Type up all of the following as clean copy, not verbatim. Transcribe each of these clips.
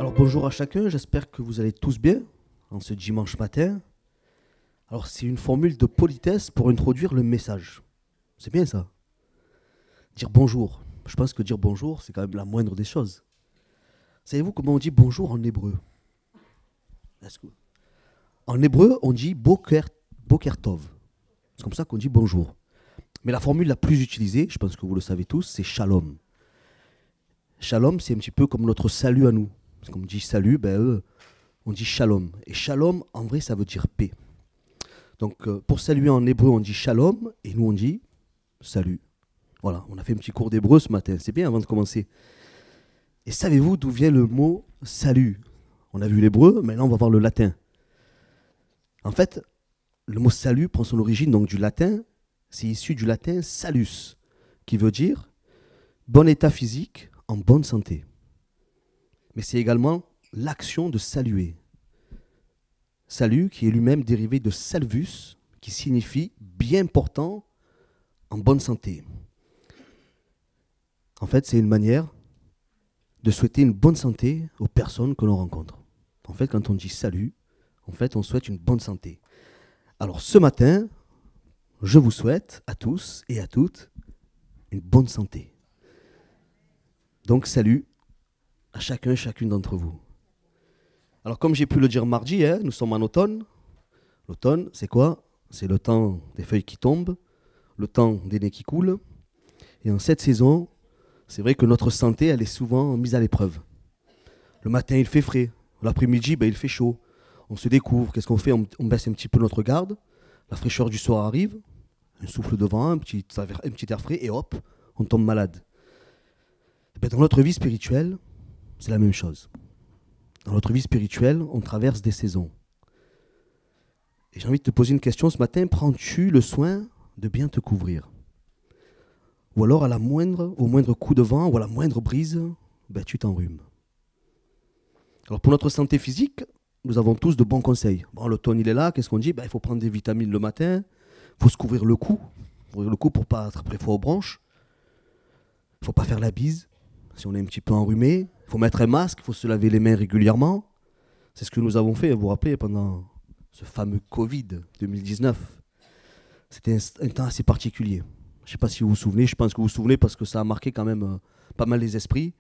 Alors bonjour à chacun, j'espère que vous allez tous bien en ce dimanche matin. Alors c'est une formule de politesse pour introduire le message. C'est bien ça. Dire bonjour. Je pense que dire bonjour, c'est quand même la moindre des choses. Savez-vous comment on dit bonjour en hébreu? En hébreu, on dit boker tov. C'est comme ça qu'on dit bonjour. Mais la formule la plus utilisée, je pense que vous le savez tous, c'est shalom. Shalom, c'est un petit peu comme notre salut à nous. Parce qu'on dit salut, on dit shalom. Et shalom, en vrai, ça veut dire paix. Donc, pour saluer en hébreu, on dit shalom, et nous, on dit salut. Voilà, on a fait un petit cours d'hébreu ce matin. C'est bien avant de commencer. Et savez-vous d'où vient le mot salut? On a vu l'hébreu, maintenant on va voir le latin. En fait, le mot salut prend son origine donc du latin. C'est issu du latin salus, qui veut dire bon état physique, en bonne santé. Mais c'est également l'action de saluer. Salut qui est lui-même dérivé de salvus, qui signifie bien portant, en bonne santé. En fait, c'est une manière de souhaiter une bonne santé aux personnes que l'on rencontre. En fait, quand on dit salut, en fait, on souhaite une bonne santé. Alors ce matin, je vous souhaite à tous et à toutes une bonne santé. Donc salut à chacun et chacune d'entre vous. Alors comme j'ai pu le dire mardi, nous sommes en automne. L'automne, c'est quoi? C'est le temps des feuilles qui tombent, le temps des nez qui coulent. Et en cette saison, c'est vrai que notre santé, elle est souvent mise à l'épreuve. Le matin, il fait frais. L'après-midi, il fait chaud. On se découvre. Qu'est-ce qu'on fait? On baisse un petit peu notre garde. La fraîcheur du soir arrive. Un souffle de vent, un petit air frais, et hop, on tombe malade. Dans notre vie spirituelle, c'est la même chose. Dans notre vie spirituelle, on traverse des saisons. Et j'ai envie de te poser une question ce matin. Prends-tu le soin de bien te couvrir? Ou alors, au moindre coup de vent ou à la moindre brise, tu t'enrhumes. Alors pour notre santé physique, nous avons tous de bons conseils. Bon, l'automne, il est là. Qu'est-ce qu'on dit? Il faut prendre des vitamines le matin. Il faut se couvrir le cou. Pour ne pas attraper froid aux branches. Il ne faut pas faire la bise. Si on est un petit peu enrhumé, il faut mettre un masque, il faut se laver les mains régulièrement. C'est ce que nous avons fait, vous vous rappelez, pendant ce fameux Covid 2019. C'était un temps assez particulier. Je ne sais pas si vous vous souvenez, je pense que vous vous souvenez parce que ça a marqué quand même pas mal les esprits.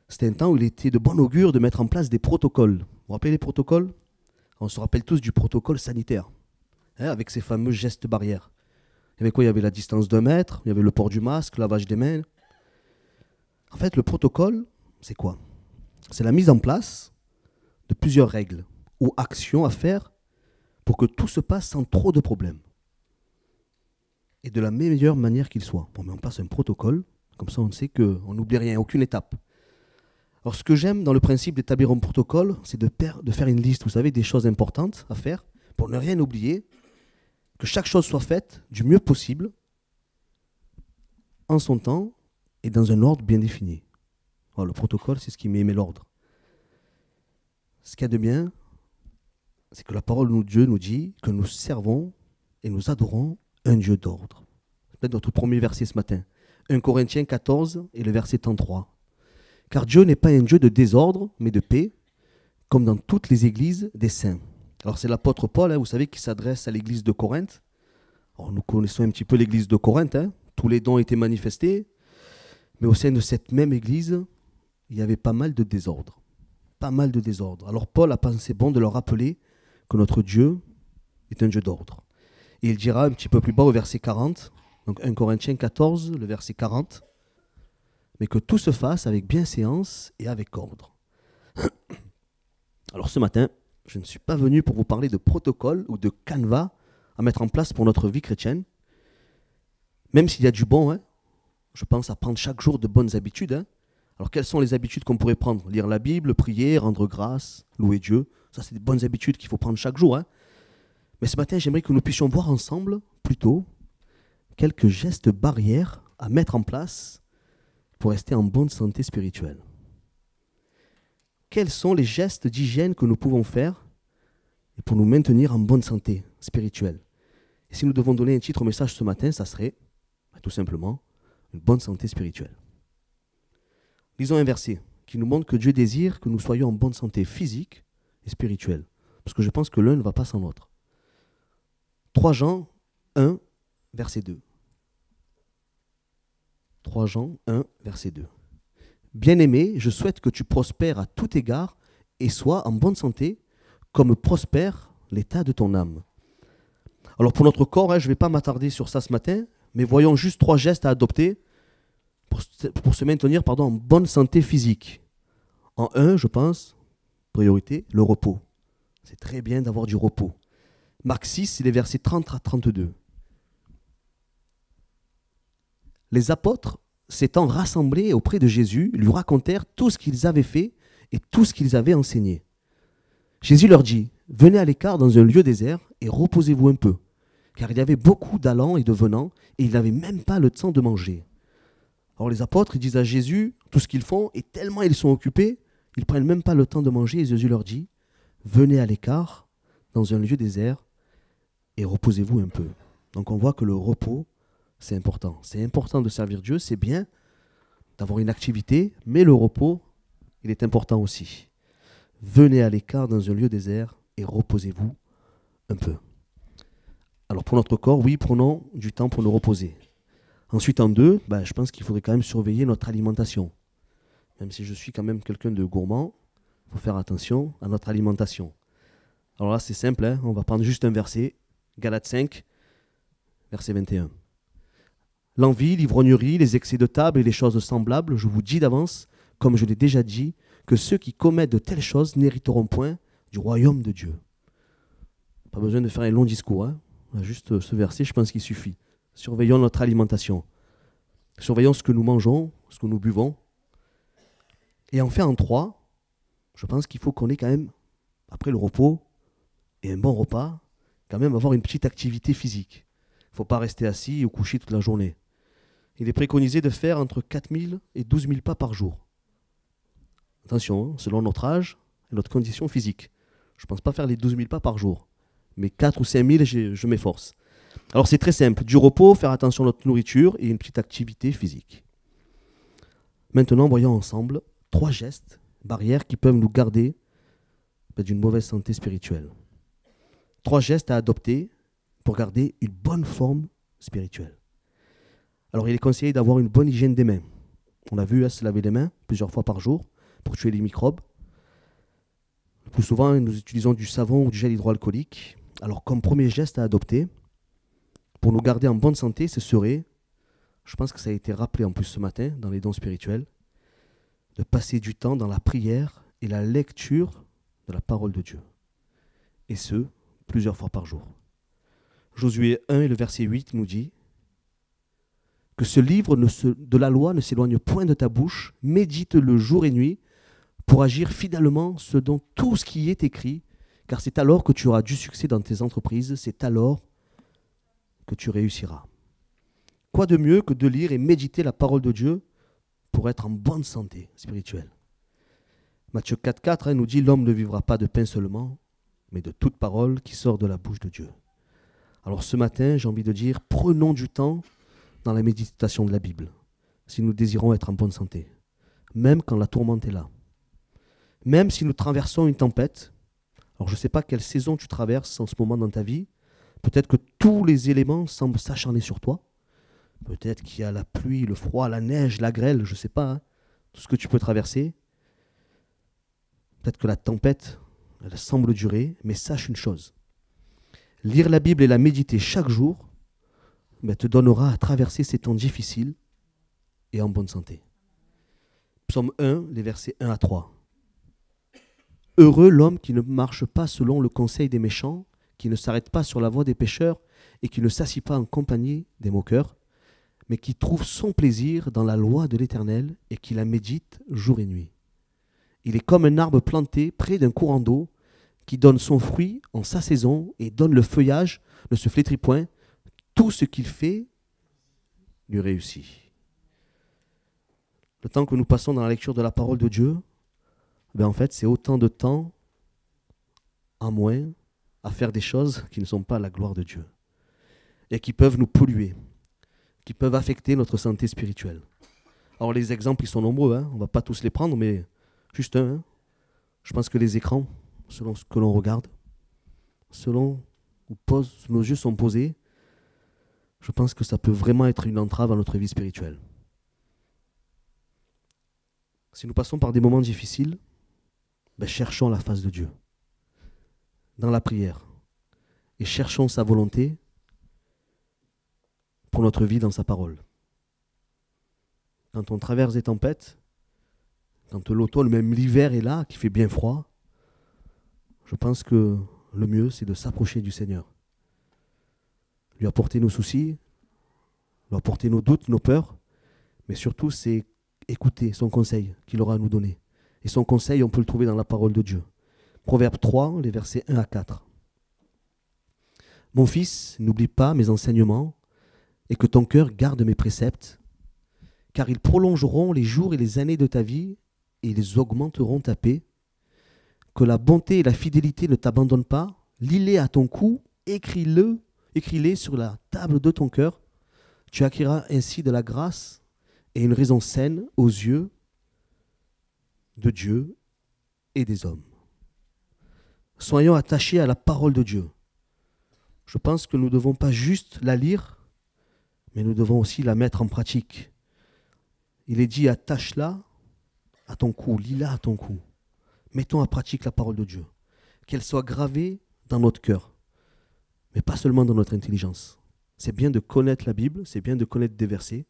C'était un temps où il était de bon augure de mettre en place des protocoles. Vous vous rappelez les protocoles? On se rappelle tous du protocole sanitaire, avec ces fameux gestes barrières. Il y avait quoi? Il y avait la distance d'1 mètre, il y avait le port du masque, lavage des mains. En fait, le protocole, c'est quoi? C'est la mise en place de plusieurs règles ou actions à faire pour que tout se passe sans trop de problèmes. Et de la meilleure manière qu'il soit. Bon, mais on passe un protocole, comme ça on sait qu'on n'oublie rien, aucune étape. Alors ce que j'aime dans le principe d'établir un protocole, c'est de faire une liste, vous savez, des choses importantes à faire, pour ne rien oublier, que chaque chose soit faite du mieux possible, en son temps, et dans un ordre bien défini. Alors, le protocole, c'est ce qui met l'ordre. Ce qu'il y a de bien, c'est que la parole de Dieu nous dit que nous servons et nous adorons un Dieu d'ordre. C'est peut-être notre premier verset ce matin. 1 Corinthiens 14 et le verset 33. Car Dieu n'est pas un Dieu de désordre, mais de paix, comme dans toutes les églises des saints. Alors c'est l'apôtre Paul, vous savez, qui s'adresse à l'église de Corinthe. Alors, nous connaissons un petit peu l'église de Corinthe. Tous les dons étaient manifestés. Mais au sein de cette même église, il y avait pas mal de désordre. Pas mal de désordre. Alors Paul a pensé bon de leur rappeler que notre Dieu est un Dieu d'ordre. Et il dira un petit peu plus bas au verset 40, donc 1 Corinthiens 14, le verset 40, mais que tout se fasse avec bienséance et avec ordre. Alors ce matin, je ne suis pas venu pour vous parler de protocole ou de canevas à mettre en place pour notre vie chrétienne, même s'il y a du bon, je pense à prendre chaque jour de bonnes habitudes. Alors, quelles sont les habitudes qu'on pourrait prendre? Lire la Bible, prier, rendre grâce, louer Dieu. Ça, c'est des bonnes habitudes qu'il faut prendre chaque jour. Mais ce matin, j'aimerais que nous puissions voir ensemble, plutôt, quelques gestes barrières à mettre en place pour rester en bonne santé spirituelle. Quels sont les gestes d'hygiène que nous pouvons faire pour nous maintenir en bonne santé spirituelle? Et si nous devons donner un titre au message ce matin, ça serait, tout simplement, une bonne santé spirituelle. Lisons un verset qui nous montre que Dieu désire que nous soyons en bonne santé physique et spirituelle. Parce que je pense que l'un ne va pas sans l'autre. 3 Jean 1, verset 2. 3 Jean 1, verset 2. Bien-aimé, je souhaite que tu prospères à tout égard et sois en bonne santé, comme prospère l'état de ton âme. Alors pour notre corps, je ne vais pas m'attarder sur ça ce matin, mais voyons juste 3 gestes à adopter pour se maintenir en bonne santé physique. En 1, je pense, priorité, le repos. C'est très bien d'avoir du repos. Marc 6, c'est les versets 30 à 32. Les apôtres, s'étant rassemblés auprès de Jésus, lui racontèrent tout ce qu'ils avaient fait et tout ce qu'ils avaient enseigné. Jésus leur dit, « Venez à l'écart dans un lieu désert et reposez-vous un peu, car il y avait beaucoup d'allants et de venants, et ils n'avaient même pas le temps de manger. » Alors les apôtres, ils disent à Jésus tout ce qu'ils font, et tellement ils sont occupés, ils ne prennent même pas le temps de manger, et Jésus leur dit, « Venez à l'écart dans un lieu désert et reposez-vous un peu. » Donc on voit que le repos, c'est important. C'est important de servir Dieu, c'est bien d'avoir une activité, mais le repos, il est important aussi. Venez à l'écart dans un lieu désert et reposez-vous un peu. Alors pour notre corps, oui, prenons du temps pour nous reposer. Ensuite, en 2, je pense qu'il faudrait quand même surveiller notre alimentation. Même si je suis quand même quelqu'un de gourmand, il faut faire attention à notre alimentation. Alors là, c'est simple, on va prendre juste un verset, Galates 5, verset 21. L'envie, l'ivrognerie, les excès de table et les choses semblables, je vous dis d'avance, comme je l'ai déjà dit, que ceux qui commettent de telles choses n'hériteront point du royaume de Dieu. Pas besoin de faire un long discours, juste ce verset, je pense qu'il suffit. Surveillons notre alimentation. Surveillons ce que nous mangeons, ce que nous buvons. Et enfin, en 3, je pense qu'il faut qu'on ait quand même, après le repos et un bon repas, quand même avoir une petite activité physique. Il ne faut pas rester assis ou couché toute la journée. Il est préconisé de faire entre 4 000 et 12 000 pas par jour. Attention, selon notre âge et notre condition physique. Je ne pense pas faire les 12 000 pas par jour. Mais 4 ou 5 000, je m'efforce. Alors c'est très simple. Du repos, faire attention à notre nourriture et une petite activité physique. Maintenant, voyons ensemble 3 gestes, barrières qui peuvent nous garder d'une mauvaise santé spirituelle. 3 gestes à adopter pour garder une bonne forme spirituelle. Alors il est conseillé d'avoir une bonne hygiène des mains. On a vu se laver les mains plusieurs fois par jour pour tuer les microbes. Le plus souvent, nous utilisons du savon ou du gel hydroalcoolique. Alors comme premier geste à adopter, pour nous garder en bonne santé, ce serait, je pense que ça a été rappelé en plus ce matin dans les dons spirituels, de passer du temps dans la prière et la lecture de la parole de Dieu. Et ce, plusieurs fois par jour. Josué 1 et le verset 8 nous dit que ce livre de la loi ne s'éloigne point de ta bouche, médite-le jour et nuit pour agir fidèlement selon tout ce qui est écrit, car c'est alors que tu auras du succès dans tes entreprises, c'est alors que tu réussiras. Quoi de mieux que de lire et méditer la parole de Dieu pour être en bonne santé spirituelle? Matthieu 4,4 nous dit « L'homme ne vivra pas de pain seulement, mais de toute parole qui sort de la bouche de Dieu. » Alors ce matin, j'ai envie de dire, prenons du temps dans la méditation de la Bible, si nous désirons être en bonne santé, même quand la tourmente est là. Même si nous traversons une tempête, alors je ne sais pas quelle saison tu traverses en ce moment dans ta vie, peut-être que tous les éléments semblent s'acharner sur toi, peut-être qu'il y a la pluie, le froid, la neige, la grêle, je ne sais pas, tout ce que tu peux traverser. Peut-être que la tempête, elle semble durer, mais sache une chose. Lire la Bible et la méditer chaque jour te donnera à traverser ces temps difficiles et en bonne santé. Psaume 1, les versets 1 à 3. Heureux l'homme qui ne marche pas selon le conseil des méchants, qui ne s'arrête pas sur la voie des pécheurs et qui ne s'assied pas en compagnie des moqueurs, mais qui trouve son plaisir dans la loi de l'Éternel et qui la médite jour et nuit. Il est comme un arbre planté près d'un courant d'eau qui donne son fruit en sa saison et donne le feuillage, ne se flétrit point, tout ce qu'il fait lui réussit. Le temps que nous passons dans la lecture de la parole de Dieu, en fait, c'est autant de temps en moins à faire des choses qui ne sont pas la gloire de Dieu et qui peuvent nous polluer, qui peuvent affecter notre santé spirituelle. Alors les exemples, ils sont nombreux, on ne va pas tous les prendre, mais Juste un, hein. Je pense que les écrans, selon ce que l'on regarde, selon où nos yeux sont posés, je pense que ça peut vraiment être une entrave à notre vie spirituelle. Si nous passons par des moments difficiles, cherchons la face de Dieu dans la prière et cherchons sa volonté pour notre vie dans sa parole. Quand on traverse des tempêtes, quand l'automne, même l'hiver est là, qui fait bien froid, je pense que le mieux, c'est de s'approcher du Seigneur. Lui apporter nos soucis, lui apporter nos doutes, nos peurs, mais surtout, c'est écouter son conseil qu'il aura à nous donner. Et son conseil, on peut le trouver dans la parole de Dieu. Proverbe 3, les versets 1 à 4. Mon fils, n'oublie pas mes enseignements et que ton cœur garde mes préceptes, car ils prolongeront les jours et les années de ta vie et ils augmenteront ta paix. Que la bonté et la fidélité ne t'abandonnent pas, lis-les à ton cou, écris-les sur la table de ton cœur. Tu acquériras ainsi de la grâce et une raison saine aux yeux de Dieu et des hommes. Soyons attachés à la parole de Dieu. Je pense que nous ne devons pas juste la lire, mais nous devons aussi la mettre en pratique. Il est dit, attache-la à ton cou, lis-la à ton cou. Mettons en pratique la parole de Dieu. Qu'elle soit gravée dans notre cœur, mais pas seulement dans notre intelligence. C'est bien de connaître la Bible, c'est bien de connaître des versets,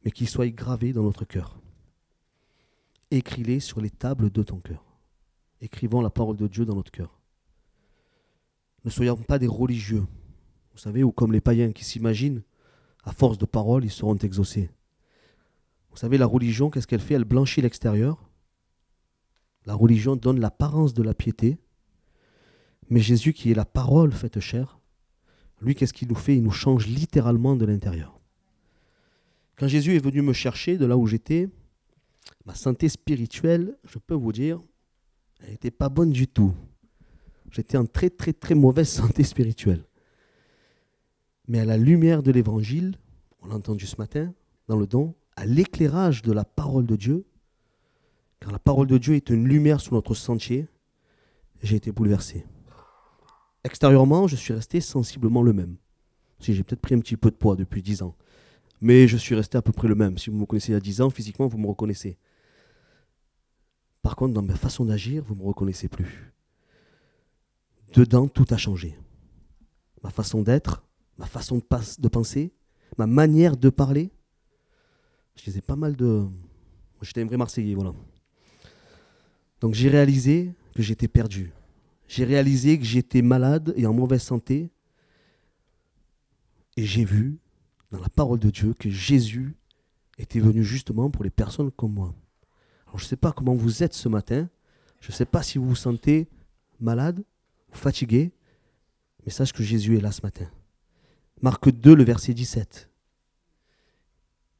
mais qu'ils soient gravés dans notre cœur. Écris-les sur les tables de ton cœur. Écrivons la parole de Dieu dans notre cœur. Ne soyons pas des religieux, vous savez, ou comme les païens qui s'imaginent, à force de paroles, ils seront exaucés. Vous savez, la religion, qu'est-ce qu'elle fait? Elle blanchit l'extérieur. La religion donne l'apparence de la piété. Mais Jésus, qui est la parole faite chair, lui, qu'est-ce qu'il nous fait? Il nous change littéralement de l'intérieur. Quand Jésus est venu me chercher de là où j'étais, ma santé spirituelle, je peux vous dire, elle n'était pas bonne du tout. J'étais en très très très mauvaise santé spirituelle. Mais à la lumière de l'évangile, on l'a entendu ce matin, dans le don, à l'éclairage de la parole de Dieu, car la parole de Dieu est une lumière sur notre sentier, j'ai été bouleversé. Extérieurement, je suis resté sensiblement le même. Si j'ai peut-être pris un petit peu de poids depuis 10 ans. Mais je suis resté à peu près le même. Si vous me connaissez il y a 10 ans, physiquement, vous me reconnaissez. Par contre, dans ma façon d'agir, vous ne me reconnaissez plus. Dedans, tout a changé. Ma façon d'être, ma façon de penser, ma manière de parler. Je disais pas mal de... J'étais un vrai Marseillais, voilà. Donc j'ai réalisé que j'étais perdu. J'ai réalisé que j'étais malade et en mauvaise santé. Et j'ai vu, dans la parole de Dieu, que Jésus était venu justement pour les personnes comme moi. Alors je ne sais pas comment vous êtes ce matin. Je ne sais pas si vous vous sentez malade ou fatigué. Mais sache que Jésus est là ce matin. Marc 2, le verset 17.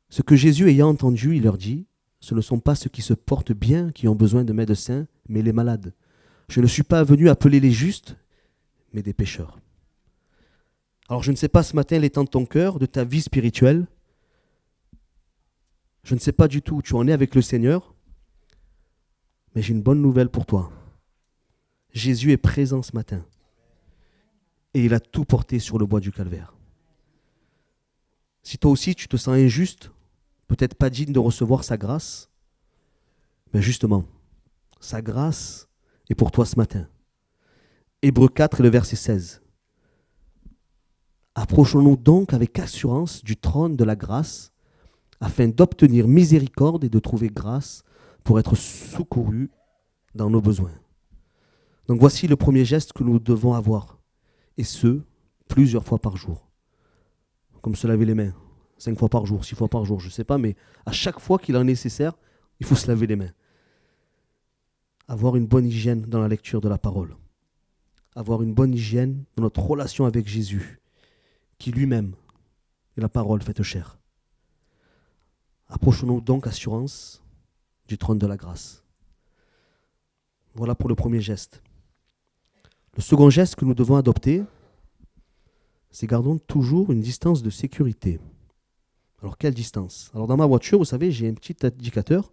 Ce que Jésus ayant entendu, il leur dit, ce ne sont pas ceux qui se portent bien qui ont besoin de médecins, mais les malades. Je ne suis pas venu appeler les justes, mais des pécheurs. Alors je ne sais pas ce matin l'état de ton cœur, de ta vie spirituelle. Je ne sais pas du tout où tu en es avec le Seigneur, mais j'ai une bonne nouvelle pour toi. Jésus est présent ce matin et il a tout porté sur le bois du calvaire. Si toi aussi tu te sens injuste, peut-être pas digne de recevoir sa grâce, mais justement, sa grâce est pour toi ce matin. Hébreux 4 et le verset 16. Approchons-nous donc avec assurance du trône de la grâce, afin d'obtenir miséricorde et de trouver grâce pour être secourus dans nos besoins. Donc voici le premier geste que nous devons avoir, et ce, plusieurs fois par jour. Comme se laver les mains, 5 fois par jour, 6 fois par jour, je ne sais pas, mais à chaque fois qu'il en est nécessaire, il faut se laver les mains. Avoir une bonne hygiène dans la lecture de la parole. Avoir une bonne hygiène dans notre relation avec Jésus, qui lui-même est la parole faite chair. Approchons-nous donc assurance du trône de la grâce. Voilà pour le premier geste. Le second geste que nous devons adopter, c'est gardons toujours une distance de sécurité. Alors quelle distance? Alors dans ma voiture, vous savez, j'ai un petit indicateur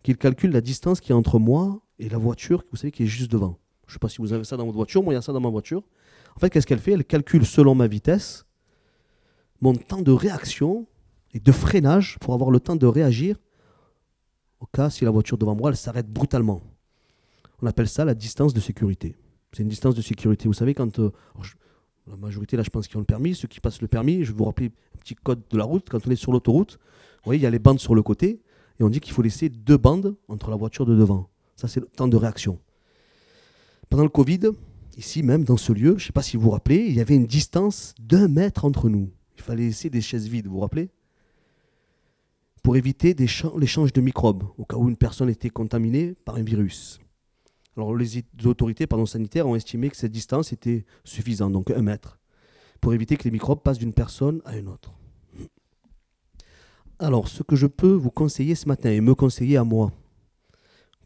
qu'il calcule la distance qui est entre moi et la voiture, vous savez, qui est juste devant. Je ne sais pas si vous avez ça dans votre voiture, moi il y a ça dans ma voiture. En fait, qu'est-ce qu'elle fait? Elle calcule selon ma vitesse mon temps de réaction et de freinage pour avoir le temps de réagir au cas si la voiture devant moi, elle s'arrête brutalement. On appelle ça la distance de sécurité. C'est une distance de sécurité. Vous savez, quand la majorité, là, je pense qu'ils ont le permis, ceux qui passent le permis, je vais vous rappeler un petit code de la route. Quand on est sur l'autoroute, vous voyez, il y a les bandes sur le côté, et on dit qu'il faut laisser 2 bandes entre la voiture de devant. Ça, c'est le temps de réaction. Pendant le Covid, ici même, dans ce lieu, je ne sais pas si vous vous rappelez, il y avait une distance d'1 mètre entre nous. Il fallait laisser des chaises vides, vous vous rappelez? Pour éviter l'échange de microbes, au cas où une personne était contaminée par un virus. Alors les autorités sanitaires ont estimé que cette distance était suffisante, donc 1 mètre, pour éviter que les microbes passent d'une personne à une autre. Alors, ce que je peux vous conseiller ce matin, et me conseiller à moi,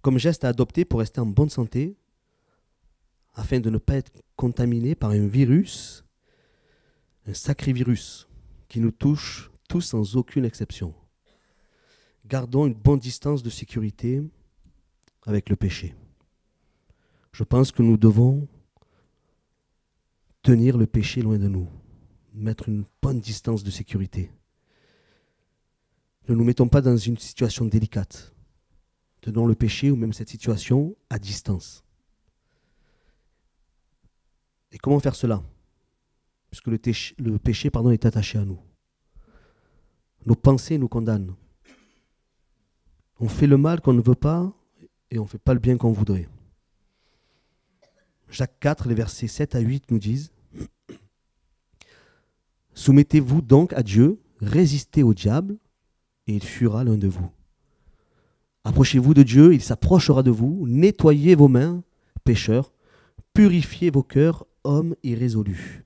comme geste à adopter pour rester en bonne santé, afin de ne pas être contaminé par un virus, un sacré virus, qui nous touche tous sans aucune exception. Gardons une bonne distance de sécurité avec le péché. Je pense que nous devons tenir le péché loin de nous, mettre une bonne distance de sécurité. Ne nous mettons pas dans une situation délicate. Tenons le péché ou même cette situation à distance. Et comment faire cela? Puisque le péché est attaché à nous. Nos pensées nous condamnent. On fait le mal qu'on ne veut pas et on ne fait pas le bien qu'on voudrait. Jacques 4, les versets 7 à 8 nous disent « Soumettez-vous donc à Dieu, résistez au diable, et il fuira loin de vous. Approchez-vous de Dieu, il s'approchera de vous. Nettoyez vos mains, pécheurs. Purifiez vos cœurs, hommes irrésolus. »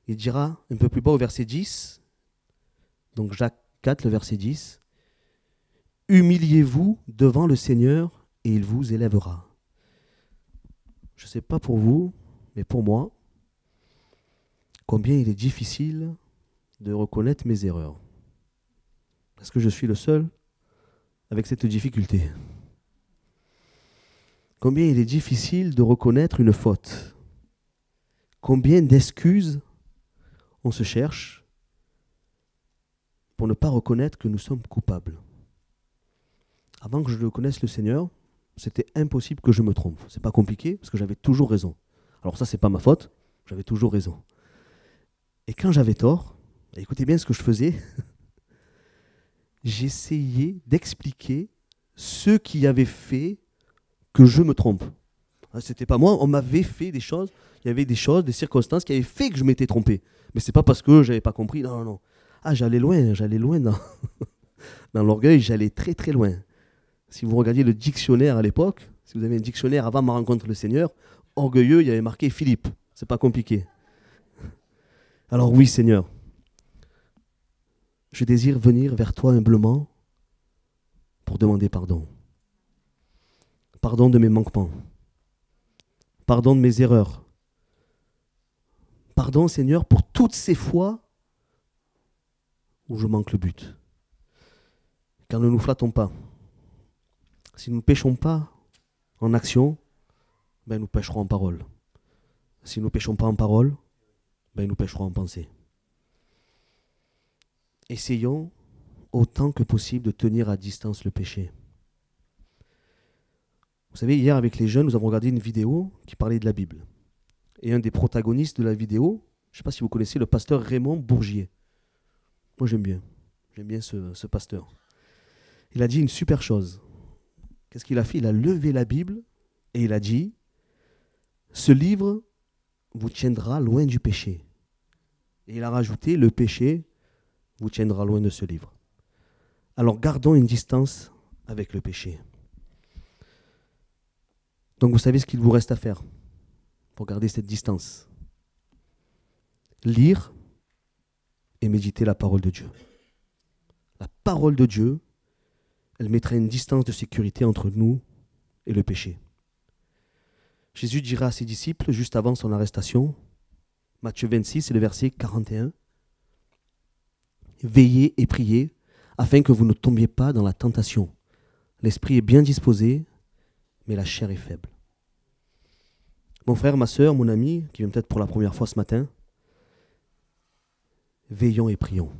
Il dira un peu plus bas au verset 10, donc Jacques 4, le verset 10, « Humiliez-vous devant le Seigneur et il vous élèvera. » Je ne sais pas pour vous, mais pour moi, combien il est difficile de reconnaître mes erreurs. Est-ce que je suis le seul avec cette difficulté? Combien il est difficile de reconnaître une faute? Combien d'excuses on se cherche pour ne pas reconnaître que nous sommes coupables? Avant que je connaisse le Seigneur, c'était impossible que je me trompe. C'est pas compliqué parce que j'avais toujours raison. Alors ça, c'est pas ma faute, j'avais toujours raison. Et quand j'avais tort, écoutez bien ce que je faisais, j'essayais d'expliquer ce qui avait fait que je me trompe. C'était pas moi, on m'avait fait des choses, il y avait des choses, des circonstances qui avaient fait que je m'étais trompé. Mais c'est pas parce que j'avais pas compris, non. Ah, j'allais loin dans, dans l'orgueil, j'allais très très loin. Si vous regardiez le dictionnaire à l'époque, si vous avez un dictionnaire avant ma rencontre le Seigneur, orgueilleux, il y avait marqué Philippe. C'est pas compliqué. Alors oui, Seigneur, je désire venir vers toi humblement pour demander pardon. Pardon de mes manquements. Pardon de mes erreurs. Pardon, Seigneur, pour toutes ces fois où je manque le but. Car ne nous flattons pas. Si nous ne péchons pas en action, nous pécherons en parole. Si nous ne péchons pas en parole, nous pécherons en pensée. Essayons autant que possible de tenir à distance le péché. Vous savez, hier avec les jeunes, nous avons regardé une vidéo qui parlait de la Bible. Et un des protagonistes de la vidéo, je ne sais pas si vous connaissez le pasteur Raymond Bourgier. Moi j'aime bien ce pasteur. Il a dit une super chose. Qu'est-ce qu'il a fait? Il a levé la Bible et il a dit « Ce livre vous tiendra loin du péché. » Et il a rajouté « Le péché vous tiendra loin de ce livre. » Alors gardons une distance avec le péché. Donc vous savez ce qu'il vous reste à faire pour garder cette distance. Lire et méditer la parole de Dieu. La parole de Dieu, elle mettrait une distance de sécurité entre nous et le péché. Jésus dira à ses disciples, juste avant son arrestation, Matthieu 26, et le verset 41, « Veillez et priez, afin que vous ne tombiez pas dans la tentation. L'esprit est bien disposé, mais la chair est faible. Mon frère, ma sœur, mon ami, qui vient peut-être pour la première fois ce matin, veillons et prions.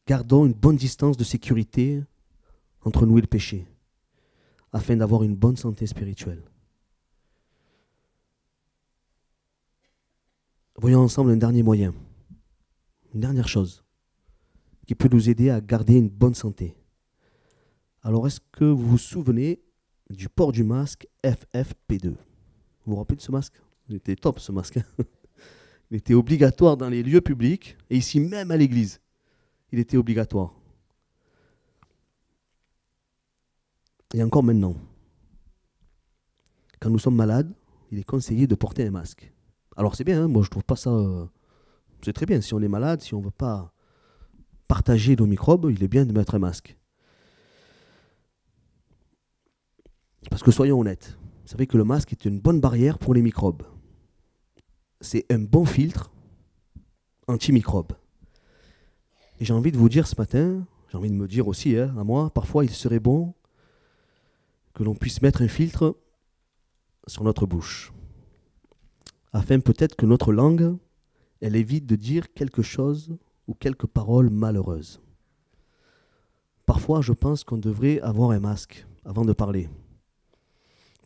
Gardons une bonne distance de sécurité entre nous et le péché, afin d'avoir une bonne santé spirituelle. Voyons ensemble un dernier moyen, une dernière chose, qui peut nous aider à garder une bonne santé. Alors, est-ce que vous vous souvenez du port du masque FFP2? Vous vous rappelez de ce masque? Il était top, ce masque. Il était obligatoire dans les lieux publics, et ici même à l'église. Il était obligatoire. Et encore maintenant, quand nous sommes malades, il est conseillé de porter un masque. Alors c'est bien, hein, moi je trouve pas ça... c'est très bien, si on est malade, si on ne veut pas partager nos microbes, il est bien de mettre un masque. Parce que soyons honnêtes, vous savez que le masque est une bonne barrière pour les microbes. C'est un bon filtre antimicrobe. Et j'ai envie de vous dire ce matin, j'ai envie de me dire aussi, à moi, parfois il serait bon que l'on puisse mettre un filtre sur notre bouche, afin peut-être que notre langue, elle évite de dire quelque chose ou quelques paroles malheureuses. Parfois, je pense qu'on devrait avoir un masque avant de parler.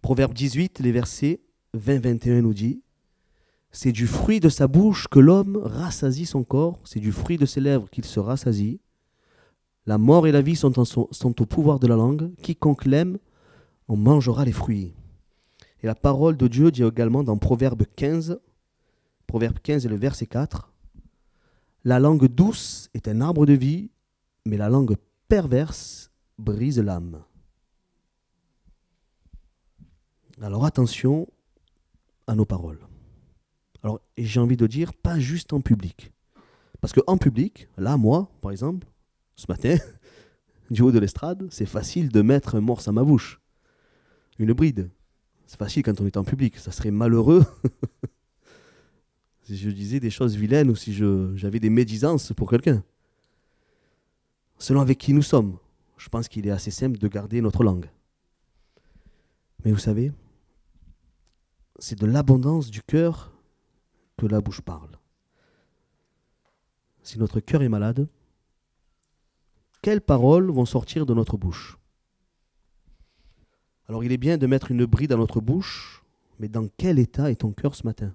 Proverbe 18, les versets 20-21 nous dit « C'est du fruit de sa bouche que l'homme rassasie son corps, c'est du fruit de ses lèvres qu'il se rassasie. La mort et la vie sont au pouvoir de la langue. Quiconque l'aime, on mangera les fruits. » Et la parole de Dieu dit également dans Proverbe 15 et le verset 4, « La langue douce est un arbre de vie, mais la langue perverse brise l'âme. » Alors attention à nos paroles. Alors, et j'ai envie de dire, pas juste en public. Parce qu'en public, là, moi, par exemple, ce matin, du haut de l'estrade, c'est facile de mettre un morse à ma bouche. Une bride. C'est facile quand on est en public. Ça serait malheureux si je disais des choses vilaines ou si j'avais des médisances pour quelqu'un. Selon avec qui nous sommes, je pense qu'il est assez simple de garder notre langue. Mais vous savez, c'est de l'abondance du cœur que la bouche parle. Si notre cœur est malade, quelles paroles vont sortir de notre bouche? Alors il est bien de mettre une bride dans notre bouche, mais dans quel état est ton cœur ce matin?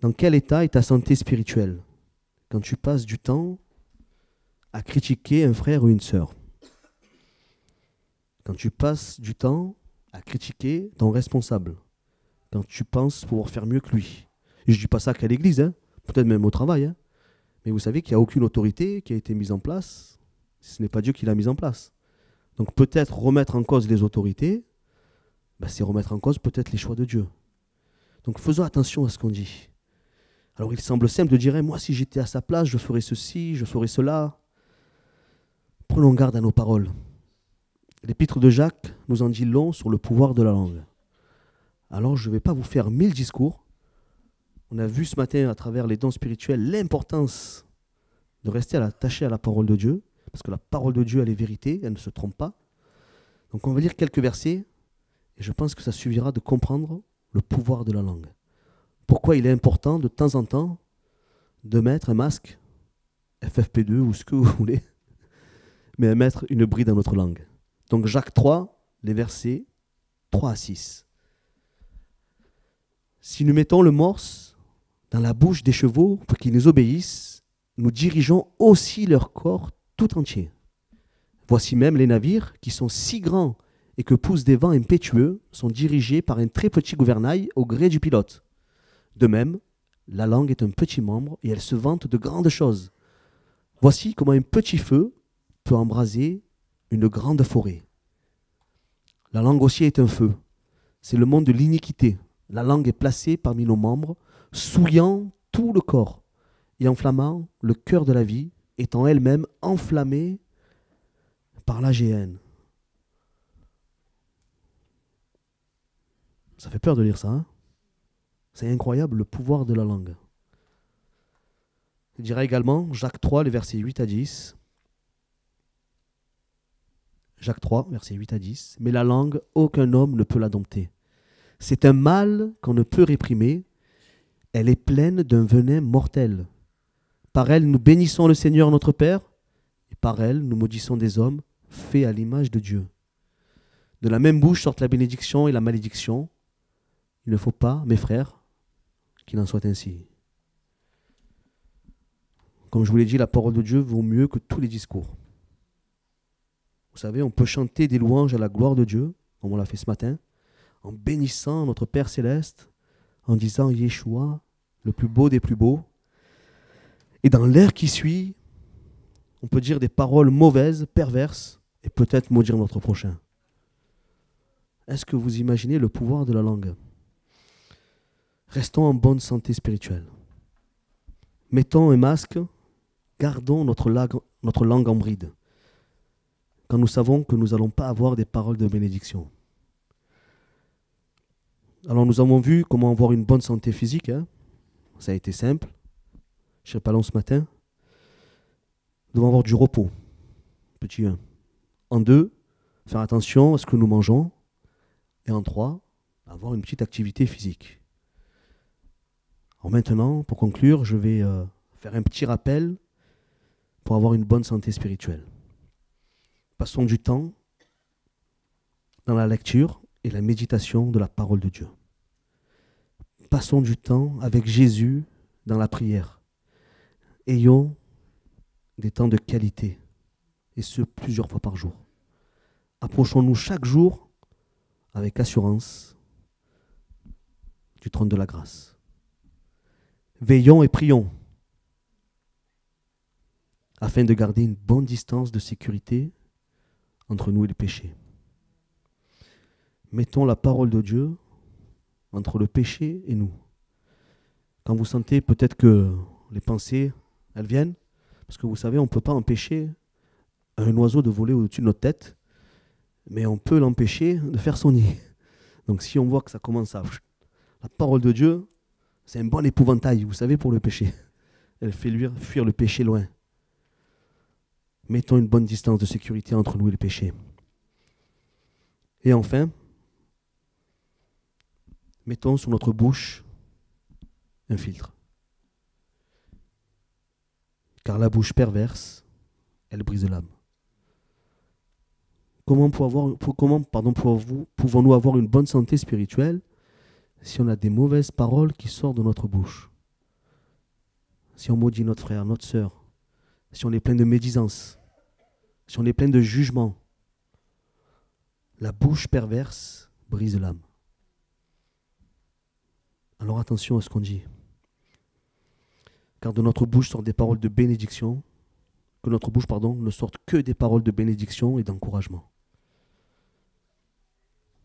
Dans quel état est ta santé spirituelle quand tu passes du temps à critiquer un frère ou une sœur? Quand tu passes du temps à critiquer ton responsable? Quand tu penses pouvoir faire mieux que lui? Et je ne dis pas ça qu'à l'église, peut-être même au travail, mais vous savez qu'il n'y a aucune autorité qui a été mise en place si ce n'est pas Dieu qui l'a mise en place. Donc peut-être remettre en cause les autorités, c'est remettre en cause peut-être les choix de Dieu. Donc faisons attention à ce qu'on dit. Alors il semble simple de dire, moi si j'étais à sa place, je ferais ceci, je ferais cela. Prenons garde à nos paroles. L'épître de Jacques nous en dit long sur le pouvoir de la langue. Alors je ne vais pas vous faire 1000 discours. On a vu ce matin à travers les dons spirituels l'importance de rester attaché à la parole de Dieu, parce que la parole de Dieu, elle est vérité, elle ne se trompe pas. Donc on va lire quelques versets, et je pense que ça suffira de comprendre le pouvoir de la langue. Pourquoi il est important de temps en temps de mettre un masque, FFP2 ou ce que vous voulez, mais à mettre une bride dans notre langue. Donc Jacques 3, les versets 3 à 6. Si nous mettons le morse dans la bouche des chevaux pour qu'ils nous obéissent, nous dirigeons aussi leur corps tout entier. Voici même les navires qui sont si grands et que poussent des vents impétueux sont dirigés par un très petit gouvernail au gré du pilote. De même, la langue est un petit membre et elle se vante de grandes choses. Voici comment un petit feu peut embraser une grande forêt. La langue aussi est un feu. C'est le monde de l'iniquité. La langue est placée parmi nos membres, souillant tout le corps et enflammant le cœur de la vie, étant elle-même enflammée par la géhenne. Ça fait peur de lire ça, C'est incroyable le pouvoir de la langue. Il dira également, Jacques 3, les versets 8 à 10, Jacques 3, versets 8 à 10. Mais la langue, aucun homme ne peut la dompter. C'est un mal qu'on ne peut réprimer. Elle est pleine d'un venin mortel. Par elle, nous bénissons le Seigneur notre Père, et par elle, nous maudissons des hommes faits à l'image de Dieu. De la même bouche sortent la bénédiction et la malédiction. Il ne faut pas, mes frères, qu'il en soit ainsi. Comme je vous l'ai dit, la parole de Dieu vaut mieux que tous les discours. Vous savez, on peut chanter des louanges à la gloire de Dieu, comme on l'a fait ce matin, en bénissant notre Père Céleste, en disant Yeshua, le plus beau des plus beaux. Et dans l'air qui suit, on peut dire des paroles mauvaises, perverses, et peut-être maudire notre prochain. Est-ce que vous imaginez le pouvoir de la langue? Restons en bonne santé spirituelle. Mettons un masque, gardons notre langue en bride, quand nous savons que nous n'allons pas avoir des paroles de bénédiction. Alors nous avons vu comment avoir une bonne santé physique. Ça a été simple. Je ne serai pas long ce matin. Nous devons avoir du repos. Petit 1. En 2, faire attention à ce que nous mangeons. Et en 3, avoir une petite activité physique. Alors maintenant, pour conclure, je vais faire un petit rappel pour avoir une bonne santé spirituelle. Passons du temps dans la lecture et la méditation de la parole de Dieu. Passons du temps avec Jésus dans la prière. Ayons des temps de qualité, et ce, plusieurs fois par jour. Approchons-nous chaque jour avec assurance du trône de la grâce. Veillons et prions afin de garder une bonne distance de sécurité entre nous et le péché. Mettons la parole de Dieu entre le péché et nous. Quand vous sentez peut-être que les pensées, elles viennent, parce que vous savez, on ne peut pas empêcher un oiseau de voler au-dessus de notre tête, mais on peut l'empêcher de faire son nid. Donc si on voit que ça commence à... La parole de Dieu, c'est un bon épouvantail, vous savez, pour le péché. Elle fait fuir le péché loin. Mettons une bonne distance de sécurité entre nous et le péché. Et enfin, mettons sur notre bouche un filtre. Car la bouche perverse, elle brise l'âme. Comment pouvons-nous avoir une bonne santé spirituelle si on a des mauvaises paroles qui sortent de notre bouche? Si on maudit notre frère, notre sœur, si on est plein de médisance, si on est plein de jugement, la bouche perverse brise l'âme. Alors attention à ce qu'on dit. Car de notre bouche sortent des paroles de bénédiction, que notre bouche, ne sorte que des paroles de bénédiction et d'encouragement.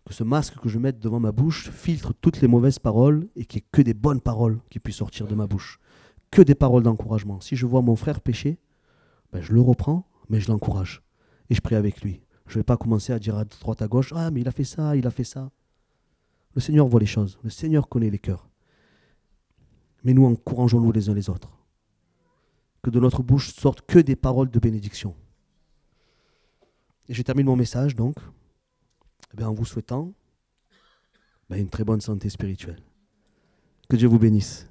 Que ce masque que je mette devant ma bouche filtre toutes les mauvaises paroles et qu'il n'y ait que des bonnes paroles qui puissent sortir de ma bouche. Que des paroles d'encouragement. Si je vois mon frère pécher, je le reprends, mais je l'encourage. Et je prie avec lui. Je ne vais pas commencer à dire à droite à gauche, « Ah, mais il a fait ça, il a fait ça. » Le Seigneur voit les choses. Le Seigneur connaît les cœurs. Mais nous encourageons-nous les uns les autres. Que de notre bouche sortent que des paroles de bénédiction. Et je termine mon message donc en vous souhaitant une très bonne santé spirituelle. Que Dieu vous bénisse.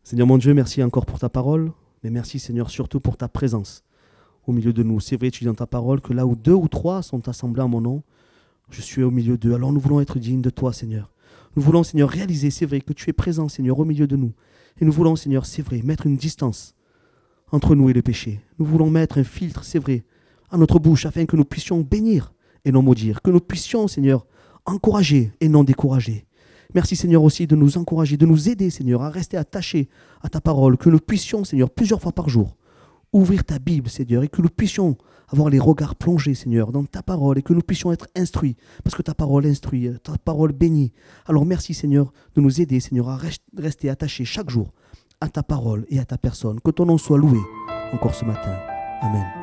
Seigneur mon Dieu, merci encore pour ta parole, mais merci Seigneur surtout pour ta présence au milieu de nous. C'est vrai, tu dis dans ta parole que là où 2 ou 3 sont assemblés en mon nom, je suis au milieu d'eux. Alors nous voulons être dignes de toi, Seigneur. Nous voulons, Seigneur, réaliser, c'est vrai, que tu es présent, Seigneur, au milieu de nous. Et nous voulons, Seigneur, c'est vrai, mettre une distance entre nous et le péché. Nous voulons mettre un filtre, c'est vrai, à notre bouche, afin que nous puissions bénir et non maudire. Que nous puissions, Seigneur, encourager et non décourager. Merci, Seigneur, aussi de nous encourager, de nous aider, Seigneur, à rester attachés à ta parole. Que nous puissions, Seigneur, plusieurs fois par jour, ouvrir ta Bible, Seigneur, et que nous puissions avoir les regards plongés, Seigneur, dans ta parole, et que nous puissions être instruits, parce que ta parole instruit, ta parole bénit. Alors merci, Seigneur, de nous aider, Seigneur, à rester attachés chaque jour à ta parole et à ta personne. Que ton nom soit loué encore ce matin. Amen.